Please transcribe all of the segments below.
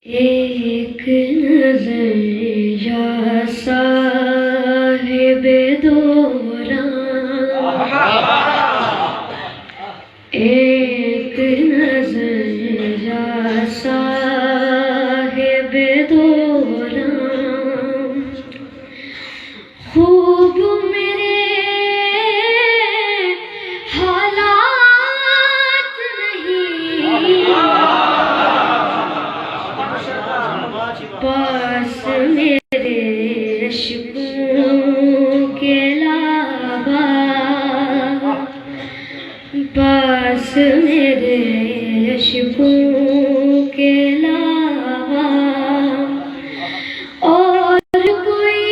ایک نظر یا صاحب دوران، ایک نظر یا صاحب دوران، خوب میرے حالات نہیں، پاس میرے عشقوں کے علاوہ، پاس میرے عشقوں کے علاوہ اور کوئی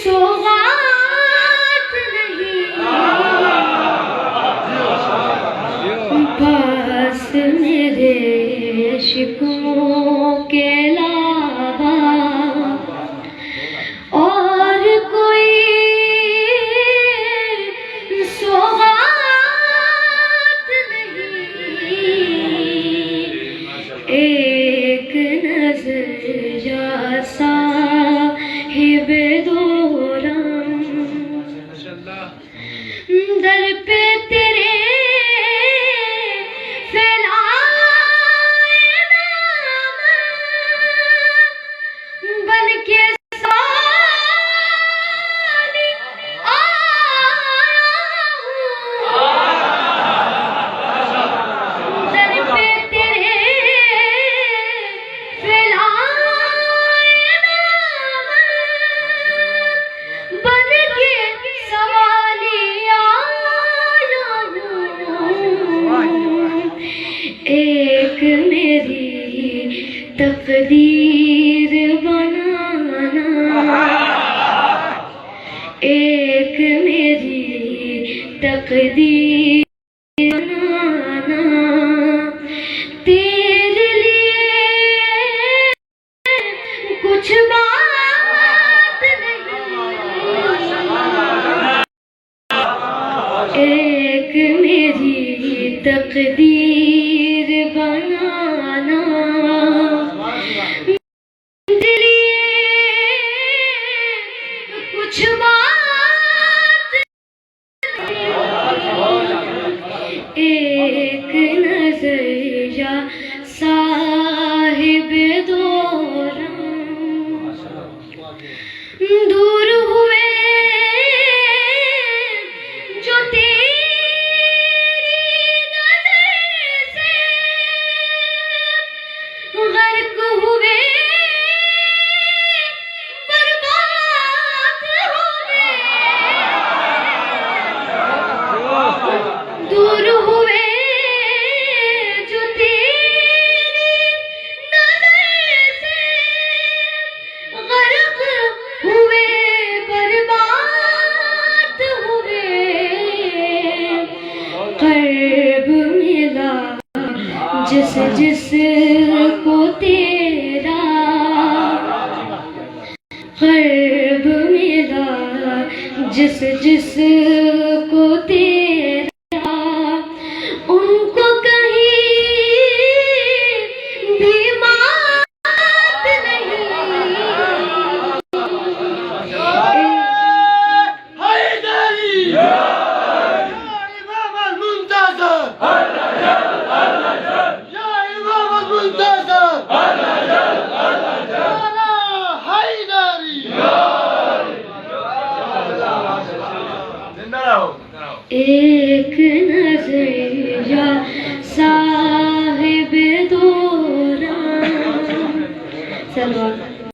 سوغات نہیں، پاس میرے عشقوں کے علاوہ اور کوئی سوغات نہیں، ایک نظر یا صاحب دوران، در پہ تیرے پھیلائے دامن، بن کے سوالی آیا ہوں، در پہ تیرے پھیلائے دامن، بن کے سوالی آیا ہوں، ایک میری تقدیر بنانا، ایک میری تقدیر بنانا، تیرے لیے کچھ بات نہیں، ایک میری تقدیر بنانا، تیرے لیے کچھ بات نہیں، ایک نظر یا صاحب دوران، دور ہوئے جو تیری نظر سے، غرق ہوئے برباد ہوئے، دور ہوئے جو تیری نظر سے، غرق ہوئے برباد ہوئے، قرب ملا جس جس کو تیرا، قرب ملا جس جس کو تیرا، ان کو کہیں بھی مات نہیں، ایک نظر یا